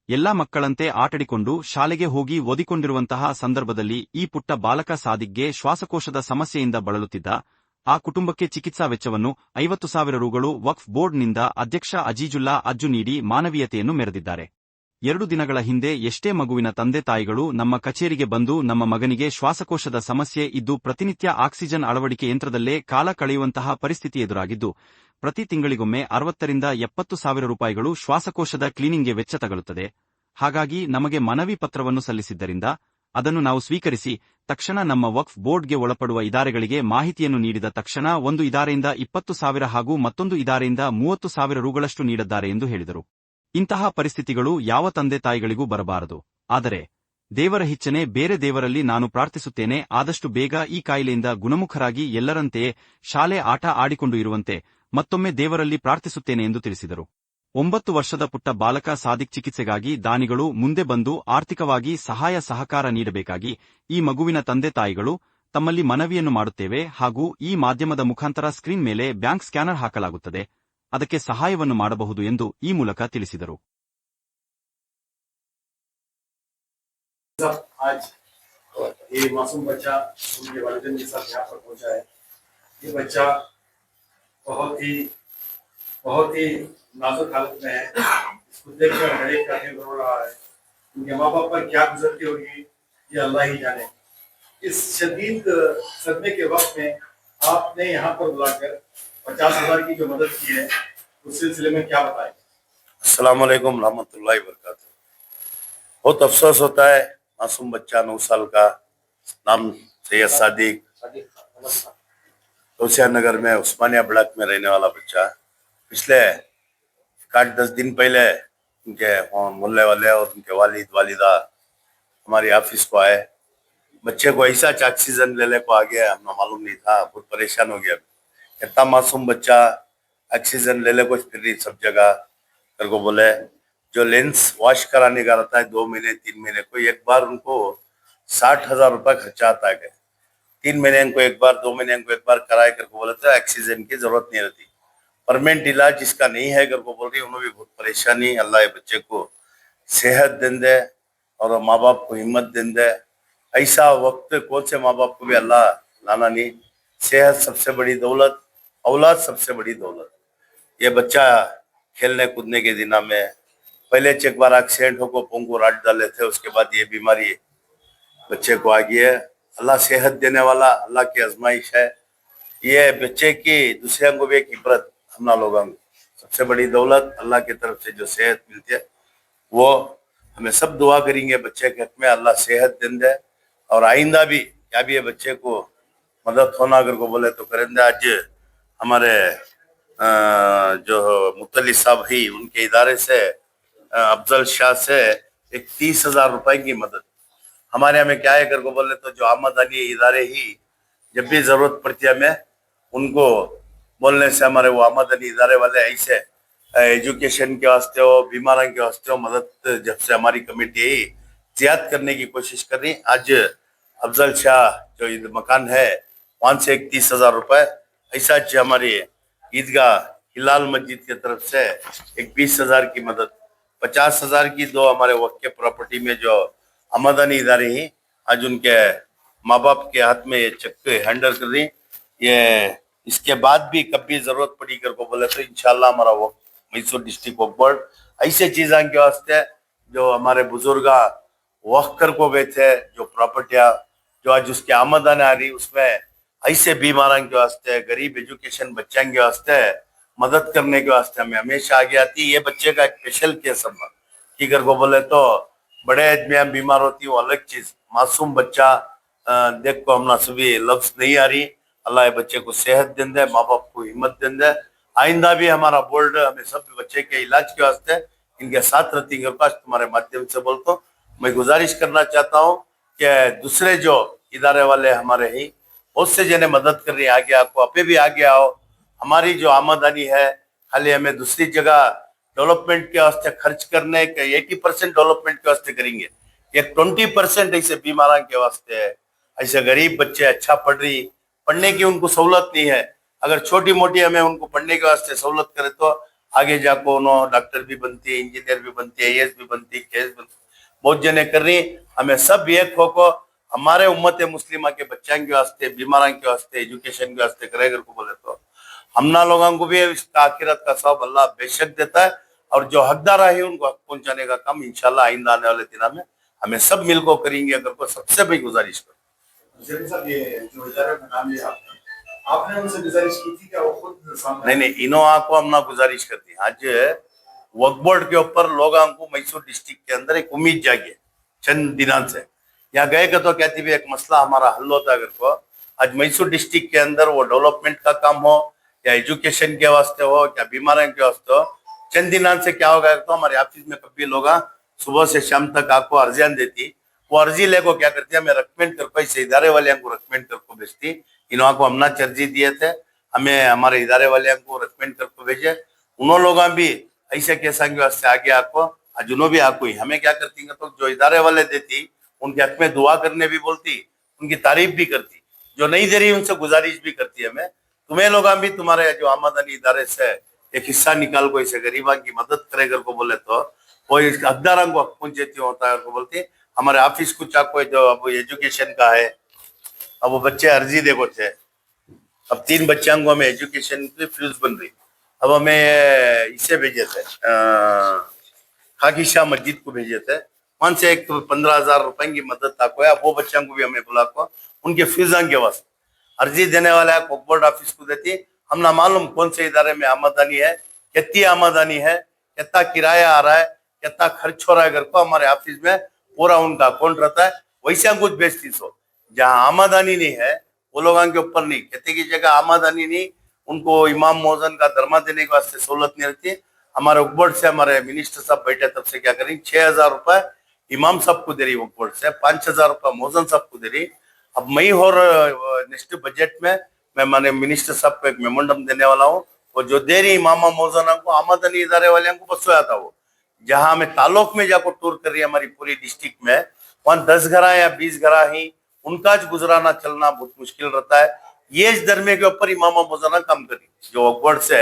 ಎಲ್ಲಾ ಮಕ್ಕಳಂತೆ ಆಟಡಿಕೊಂಡು ಶಾಲೆಗೆ ಹೋಗಿ ಓದಿಕೊಂಡಿರುವಂತಹ ಸಂದರ್ಭದಲ್ಲಿ ಈ ಪುಟ್ಟ ಬಾಲಕ ಸಾದಿಕ್ಗೆ ಶ್ವಾಸಕೋಶದ ಸಮಸ್ಯೆಯಿಂದ ಬಳಲುತ್ತಿದ್ದ. ಆ ಕುಟುಂಬಕ್ಕೆ ಚಿಕಿತ್ಸಾ ವೆಚ್ಚವನ್ನು 50,000 ರುಗಳು ವಕ್ಫ್ ಬೋರ್ಡ್ನಿಂದ ಅಧ್ಯಕ್ಷ ಅಜೀಜುಲ್ಲಾ ಅಜ್ಜು ನೀಡಿ ಮಾನವೀಯತೆಯನ್ನು ಮೆರೆದಿದ್ದಾರೆ. 2 ದಿನಗಳ ಹಿಂದೆ ಎಷ್ಟೇ ಮಗುವಿನ ತಂದೆ ತಾಯಿಗಳು ನಮ್ಮ ಕಚೇರಿಗೆ ಬಂದು ನಮ್ಮ ಮಗನಿಗೆ ಶ್ವಾಸಕೋಶದ ಸಮಸ್ಯೆ ಇದ್ದು ಪ್ರತಿನಿತ್ಯ ಆಕ್ಸಿಜನ್ ಅಳವಡಿಕೆ ಯಂತ್ರದಲ್ಲೇ ಕಾಲ ಕಳೆಯುವಂತಹ ಪರಿಸ್ಥಿತಿ ಎದುರಾಗಿದ್ದು, ಪ್ರತಿ ತಿಂಗಳಿಗೊಮ್ಮೆ 60 ರಿಂದ 70,000 ರೂಪಾಯಿಗಳು ಶ್ವಾಸಕೋಶದ ಕ್ಲೀನಿಂಗ್ಗೆ ವೆಚ್ಚ ತಗಲುತ್ತದೆ. ಹಾಗಾಗಿ ನಮಗೆ ಮನವಿ ಪತ್ರವನ್ನು ಸಲ್ಲಿಸಿದ್ದರಿಂದ ಅದನ್ನು ನಾವು ಸ್ವೀಕರಿಸಿ ತಕ್ಷಣ ನಮ್ಮ ವಕ್ಫ್ ಬೋರ್ಡ್ಗೆ ಒಳಪಡುವ ಇದಾರೆಗಳಿಗೆ ಮಾಹಿತಿಯನ್ನು ನೀಡಿದ ತಕ್ಷಣ ಒಂದು ಇದಾರೆಯಿಂದ 20,000 ಹಾಗೂ ಮತ್ತೊಂದು ಇದಾರೆಯಿಂದ 30,000 ರುಗಳಷ್ಟು ನೀಡಿದ್ದಾರೆ ಎಂದು ಹೇಳಿದರು. ಇಂತಹ ಪರಿಸ್ಥಿತಿಗಳು ಯಾವ ತಂದೆ ತಾಯಿಗಳಿಗೂ ಬರಬಾರದು. ಆದರೆ ದೇವರ ಇಚ್ಛನೆ ಬೇರೆ. ದೇವರಲ್ಲಿ ನಾನು ಪ್ರಾರ್ಥಿಸುತ್ತೇನೆ, ಆದಷ್ಟು ಬೇಗ ಈ ಕಾಯಿಲೆಯಿಂದ ಗುಣಮುಖರಾಗಿ ಎಲ್ಲರಂತೆಯೇ ಶಾಲೆ ಆಟ ಆಡಿಕೊಂಡು ಇರುವಂತೆ ಮತ್ತೊಮ್ಮೆ ದೇವರಲ್ಲಿ ಪ್ರಾರ್ಥಿಸುತ್ತೇನೆ ಎಂದು ತಿಳಿಸಿದರು. 9 ವರ್ಷದ ಪುಟ್ಟ ಬಾಲಕ ಸಾದಿಕ್ ಚಿಕಿತ್ಸೆಗಾಗಿ ದಾನಿಗಳು ಮುಂದೆ ಬಂದು ಆರ್ಥಿಕವಾಗಿ ಸಹಾಯ ಸಹಕಾರ ನೀಡಬೇಕಾಗಿ ಈ ಮಗುವಿನ ತಂದೆ ತಾಯಿಗಳು ತಮ್ಮಲ್ಲಿ ಮನವಿಯನ್ನು ಮಾಡುತ್ತೇವೆ ಹಾಗೂ ಈ ಮಾಧ್ಯಮದ ಮುಖಾಂತರ ಸ್ಕ್ರೀನ್ ಮೇಲೆ ಬ್ಯಾಂಕ್ ಸ್ಕ್ಯಾನರ್ ಹಾಕಲಾಗುತ್ತದೆ, ಅದಕ್ಕೆ ಸಹಾಯವನ್ನು ಮಾಡಬಹುದು ಎಂದು ಈ ಮೂಲಕ ತಿಳಿಸಿದರು. आज ये मासूम बच्चा उनके वालिदैन के साथ यहाँ पर पहुंचा है। ये बच्चा बहुत ही नाजुक हालत में है। इसको देखकर हरेक का दिल रो रहा है। उनके माँ बाप पर क्या गुजरती होगी ये अल्लाह ही जाने। इस शदीद सदमे के वक्त में आपने यहाँ पर बुलाकर 50,000 की जो मदद की है उस सिलसिले में क्या बताएं? अस्सलाम वालेकुम रहमतुल्लाहि व बरकातुहू। बहुत अफसोस होता है, मासूम बच्चा 9 साल का, नाम सैयद सादिक, तोसिया नगर में उस्मानिया ब्लॉक में रहने वाला बच्चा। पिछले 8-10 दिन पहले उनके मोहल्ले वाले और उनके वालिद वालिदा हमारी ऑफिस को आए। बच्चे को ऐसा ऑक्सीजन लेने को आ गया, हमें मालूम नहीं था, बहुत परेशान हो गया। इतना मासूम बच्चा ऑक्सीजन लेने को फिर रही सब जगह कर को बोले। जो लेंस वॉश कराने का रहता है 2 महीने 3 महीने को एक बार, उनको 60,000 रुपये खर्चा आता है। 3 महीने को एक बार 2 महीने को एक बार कराए कर को बोले तो ऑक्सीजन की जरूरत नहीं रहती। परमानेंट इलाज जिसका नहीं है कर को बोल रही, उन्होंने भी बहुत परेशानी। अल्लाह ये बच्चे को सेहत दें दे और माँ बाप को हिम्मत दें दे। ऐसा वक्त कौन से माँ बाप को भी अल्लाह लाना नहीं। सेहत सबसे बड़ी दौलत, औलाद सबसे बड़ी दौलत। ये बच्चा खेलने कूदने के दिना में पहले एक बार एक्सीडेंट होकर पोंग को राट डाले थे, उसके बाद ये बीमारी बच्चे को आ गई है। अल्लाह सेहत देने वाला, अल्लाह की आजमाइश है। ये बच्चे की दूसरे को भी एक इबरत, हम लोगों को सबसे बड़ी दौलत अल्लाह की तरफ से जो सेहत मिलती है वो हमें सब दुआ करेंगे बच्चे के हक में, अल्लाह सेहत दें दे। और आइंदा भी क्या भी है बच्चे को मदद होना अगर को बोले तो करेंगे। आज हमारे जो मुतल्ली साहब ही उनके इदारे से अफजल शाह से एक 30,000 रुपए की मदद। हमारे हमें क्या है कर को बोले तो जो आमदनी इदारे ही जब भी जरूरत पड़ती है हमें उनको बोलने से हमारे वो आमदनी इदारे वाले ऐसे एजुकेशन के वास्ते हो, बीमारों के वास्ते हो मदद जब से हमारी कमेटी जियाद करने की कोशिश कर रही। आज अफजल शाह जो मकान है वहां से 31,000 रुपए, ऐसा हमारी ईदगाह हिलाल मस्जिद की तरफ से एक 20,000 की मदद, 50,000 की 2 हमारे वक्त के प्रॉपर्टी में जो आमदनी इदारे ही आज उनके माँ बाप के हाथ में ये चेक हैंडल कर रही। ये इसके बाद भी कभी जरूरत पड़ी कर को बोले तो इंशाल्लाह हमारा वक्त मैसूर डिस्ट्रिक्ट वक्फ बोर्ड ऐसे चीज़ों के वास्ते जो हमारे बुजुर्ग वक्त कर को गए थे, जो प्रॉपर्टियाँ जो आज उसकी आमदनी आ रही उसमें ऐसे बीमारों के वास्ते, गरीब एजुकेशन बच्चों के वास्ते मदद करने के वास्ते हमें हमेशा आगे आती। ये बच्चे का एक स्पेशल केस की कर को बोले तो बड़े आदमी बीमार होती वो अलग चीज, मासूम बच्चा देख को हमने सभी लफ्ज नहीं आ रही। अल्लाह बच्चे को सेहत दें दे, माँ बाप को हिम्मत दें दे। आइंदा भी हमारा बोर्ड हमें सब बच्चे के इलाज के वास्ते इनके साथ रहती है। तुम्हारे माध्यम से बोलता हूँ, मैं गुजारिश करना चाहता हूँ कि दूसरे जो इदारे वाले हमारे ही बहुत से जने मदद कर रही है, आगे आपको अपे भी आगे आओ। हमारी जो आमदनी है खाली हमें दूसरी जगह डेवलपमेंट के वास्ते खर्च करने के 80% डेवलपमेंट के वास्ते करेंगे, एक 20% ऐसे बीमारों के वास्ते है। ऐसे गरीब बच्चे अच्छा पढ़ने की उनको सहूलत नहीं है। अगर छोटी मोटी हमें उनको पढ़ने के वास्ते सहूलत करे तो आगे जाको उन्होंने डॉक्टर भी बनती है, इंजीनियर भी बनती है, AS भी बनती है, KS बनती, बहुत जने कर रही। हमें सब एक होको हमारे उम्मत मुस्लिमा के बच्चों के वास्ते, बीमारों के वास्ते, एजुकेशन के वास्ते करेगा को बोले तो हमना लोगों को भी इसका आखिरत का सब अल्लाह बेशक देता है, और जो हकदार है उनको हक पहुंचाने का काम इंशाल्लाह आइंदा आने वाले दिनों में हमें सब मिलकर करेंगे। अगर को सबसे बड़ी गुजारिश करो, जैसे साहब ये जो इदारे का नाम लिया आपने उनसे गुजारिश की थी क्या वो खुद सामने? नहीं, इनोवा को हमने गुजारिश कर दी। आज वक्फ बोर्ड के ऊपर लोगों को मैसूर डिस्ट्रिक्ट के अंदर एक उम्मीद जागी है चंद दिनों से। यहाँ गए तो कहती भी एक मसला हमारा हल होता अगर को आज मैसूर डिस्ट्रिक्ट के अंदर वो डेवलपमेंट का काम हो या एजुकेशन के वास्ते हो या बीमारियों के वास्ते हो, चंद दिनों से क्या होगा तो हमारे ऑफिस में कभी लोग सुबह से शाम तक आपको अर्जियां देती, वो अर्जी ले को क्या करती है, हमें रिकमेंड कर इस इदारे वाले को रिकमेंड कर भेजती। इन्हों को हमने अर्जी दिए थे, हमें हमारे इदारे वाले को रिकमेंड कर भेजे, उन्होंने लोग भी ऐसे कैसा के वास्ते आगे आपको आज उन्होंने भी आपको हमें क्या करती तो जो इदारे वाले देती उनके हक में दुआ करने भी बोलती, उनकी तारीफ भी करती, जो नहीं दे रही उनसे गुजारिश भी करती है हमें तुम्हें लोग भी तुम्हारे जो आमदनी इदारे से एक हिस्सा निकाल को इसे गरीबा की मदद करेगा को बोले तो वो हकदारों को हक पहुंचती होता है। बोलती हमारे ऑफिस कुछ आपको जो अब एजुकेशन का है, अब वो बच्चे अर्जी देखो थे, अब 3 बच्चों को हमें एजुकेशन की फीस बन रही, अब हमें इसे भेजे थे खाकी शाह मस्जिद को भेजे थे, वहां से एक 15,000 रुपए की मदद आपको है। अब वो बच्चों को भी हमें बुला को उनके फीसा के वास्ते अर्जी देने वाला वक्फ बोर्ड ऑफिस को देती, हम ना मालूम कौन से इदारे में आमदनी है, कितनी आमदनी है, कितना किराया आ रहा है, कितना खर्च हो रहा है, घर को हमारे ऑफिस में पूरा उनका अकाउंट रहता है। वैसे कुछ बेचती सो जहाँ आमदनी नहीं है वो लोगों के ऊपर नहीं, कहते की जगह आमदनी नहीं उनको इमाम मौजन का धर्मा देने के वास्ते सहूलत नहीं रहती। हमारे वक्फ बोर्ड से हमारे मिनिस्टर साहब बैठे तब से क्या करेंगे 6,000 रुपए इमाम साहब को दे रही वक्फ बोर्ड से, 5,000 रुपए मौजन साहब को दे रही। अब मैं और नेक्स्ट बजट में मैं माने मिनिस्टर साहब को एक मेमोरेंडम देने वाला हूँ, वो जो दे रही इमामा मौजाना को आमदनी इदारे वाले को बस सोया था वो जहां हमें ताल्लुक में जाकर टूर कर रही है हमारी पूरी डिस्ट्रिक्ट में, वहां 10 घरा या 20 घरा ही उनका गुजराना चलना बहुत मुश्किल रहता है। ये इस दरमे के ऊपर इमामा मौजाना काम करी जो वक्फ बोर्ड से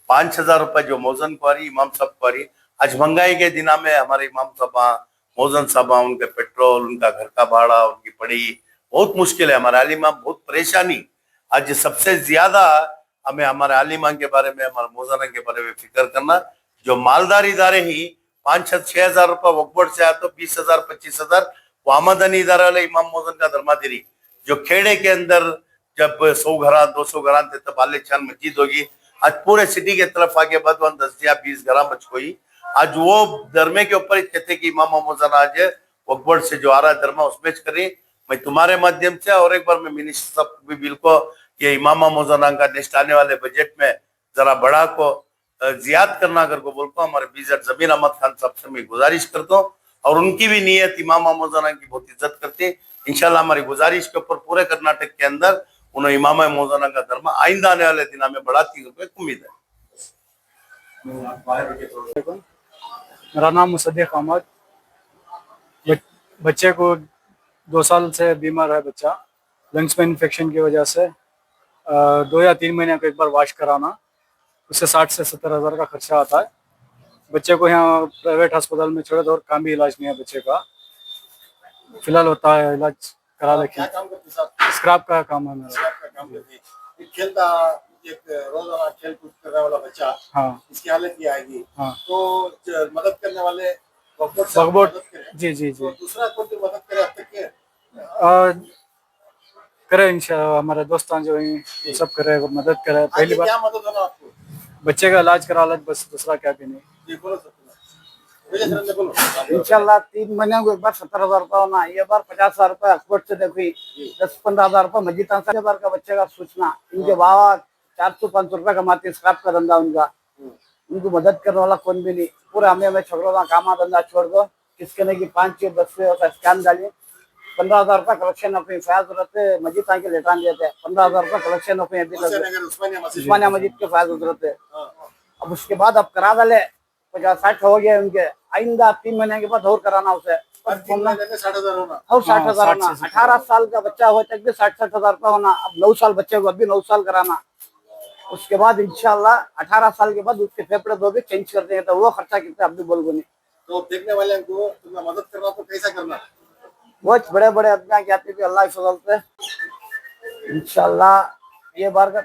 5,000 रुपए जो मौजन को आ रही इमाम साहब को आ रही। आज महंगाई के दिना में हमारे इमाम साहब मौजन साहब उनके पेट्रोल, उनका घर का भाड़ा, उनकी पढ़ी बहुत मुश्किल है। हमारे आलिमा बहुत परेशानी, आज सबसे ज्यादा हमें हमारे आलिमा के बारे में, हमारे मौजाना के बारे में फिक्र करना। जो मालदार इदारे ही 5-6 रुपए वक्फ बोर्ड से आया तो 20,000-25,000 वो आमदनी इदारा वाले इमाम मौजन का धर्मा दे रही। जो खेड़े के अंदर जब 100 घरा 200 घरा थे तब आलिशान मस्जिद होगी, आज पूरे सिटी के तरफ आगे बाद 10 या 20 घरा बच गई। आज वो धर्मे के ऊपर कहते कि इमाम मौजन आज वक्फ बोर्ड से जो आ रहा है धर्मा उसमें करी। मैं तुम्हारे माध्यम से और एक बार मैं मिनिस्टर साहब भी बिल को ये इमामा मौजाना का नेक्स्ट आने वाले बजट में जरा बड़ा को जियाद करना अगर को बोलता हूँ, हमारे बीजर जमीर अहमद खान साहब से मैं गुजारिश करता हूँ और उनकी भी नीयत इमामा मौजाना की बहुत इज्जत करती है। इंशाल्लाह हमारी गुजारिश के ऊपर पूरे कर्नाटक के अंदर उन्हें इमामा मौजाना का धर्म आइंदा आने वाले दिनों में बढ़ाती उम्मीद है। मेरा नाम मुसद्दिक अहमद, बच्चे को 2 साल से बीमार है बच्चा, लंग्स में इन्फेक्शन की वजह से 2 या 3 महीने को एक बार वॉश कराना, उससे 60 से 70 हज़ार का खर्चा आता है। बच्चे को यहाँ प्राइवेट अस्पताल में छोड़े तो और काम भी इलाज नहीं है बच्चे का, फिलहाल होता है इलाज करा लेकिन स्क्रैप का काम है मेरा। खेलता एक रोजाना खेल कूद करने वाला बच्चा, हाँ इसकी हालत ये आएगी, हाँ तो मदद करने वाले वक्फ बोर्ड जी जी जी तो दूसरा कोई मदद करे अब तक के करे इंशाल्लाह, हमारे दोस्तान जो हैं ये सब करे, मदद करे। पहली बार क्या मदद होना आपको? बच्चे का इलाज करा लें बस, दूसरा क्या भी नहीं। ये बोलो सकते बोलो इंशाल्लाह 3 महीने को एक बार 70,000 रुपये होना, ये बार 50,000 रुपये अखबार से देखी, 10-15,000 रुपये मस्जिद बार का बच्चे का सूचना। इनके बाबा 400-500 रुपये कमाते, स्क्रैप का धंधा उनका, उनको मदद करने वाला कौन भी नहीं। पूरे हमें छोकरों का काम धंधा छोड़ दो, किसके नहीं कि 5-6-10 से स्कैम डालिए। 15,000 रुपये कलेक्शन अपनी फैज रहते मस्जिद के लेटान देते हैं, 15,000 रुपये कलेक्शन अपने उस्मानिया मस्जिद के फैज रहते। अब उसके बाद अब करा डाले 50-60 हो गए उनके, आइंदा 3 महीने के बाद और कराना उसे और 60,000 होना और 60,000 होना। 18 साल का बच्चा हो तक भी 60-60 हज़ार रुपये होना। अब 9 साल बच्चे को अभी 9 साल कराना, उसके बाद इंशाल्लाह 18 साल के बाद उसके फेफड़े दो भी चेंज कर देंगे, तो वो खर्चा कितना अब भी बोल नहीं। तो देखने वाले को तुम्हें मदद करना तो कैसा करना? बहुत बड़े बड़े आदमी की आती थी अल्लाह की फजल से इंशाल्लाह ये बार का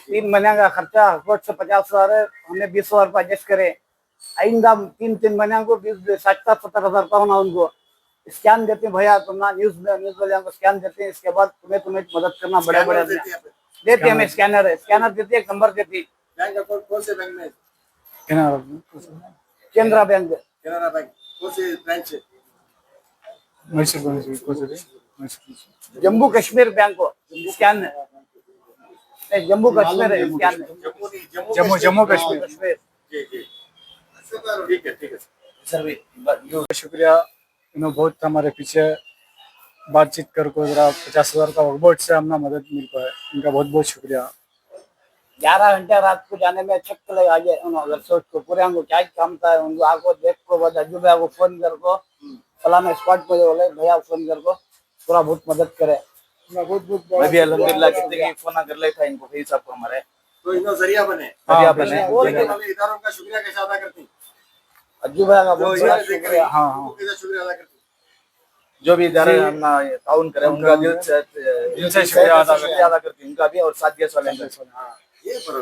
3 महीने का खर्चा हकूमत से 50,000 है, हमने 20,000 रुपये एडजस्ट करे। आइंदा 3 महीने को 60-70,000 रुपये होना उनको स्कैन देते हैं भैया, तुम ना न्यूज वाले को स्कैन देते हैं, इसके बाद तुम्हें मदद करना बड़े बड़े आदमी देते हैं। हमें स्कैनर है, स्कैनर देती है, एक नंबर देती है। बैंक अकाउंट कौन से बैंक में? केनरा बैंक, केनरा बैंक कौन से ब्रांच है? जम्मू कश्मीर बैंक को स्कैन है, नहीं जम्मू कश्मीर है स्कैन है, जम्मू नहीं, जम्मू कश्मीर। कश्मीर। जी जी ठीक है ठीक है सर भी शुक्रिया, इन्होंने बहुत हमारे पीछे बातचीत कर को जरा 50,000 का वर्कबोर्ड से हमने मदद मिल पाए, इनका बहुत बहुत शुक्रिया। 11 घंटे रात को जाने में चक्क लगा गया अगर सोच को पूरे हमको क्या काम था उनको आको देख को बाद अजूबा को फोन कर को फलाना स्पॉट पे बोले भैया फोन कर को पूरा बहुत मदद करे। मैं भी अल्हम्दुलिल्लाह कितने फोन कर लेता इनको भाई सबको हमारे तो इनको जरिया बने। हाँ, बने। लेकिन हमें इदारों का शुक्रिया कैसे अदा करती हैं? अजूबा का जो बहुत बड़ा इदारे देख रहे शुक्रिया। हैं, हाँ, हाँ। उनको कैसे शुक्रिया अदा करती हैं? जो भी इदारे हम ताउन करे उनका दिल से शुक्रिया अदा करते हैं। करती उनका भी और साथ वाले ये पर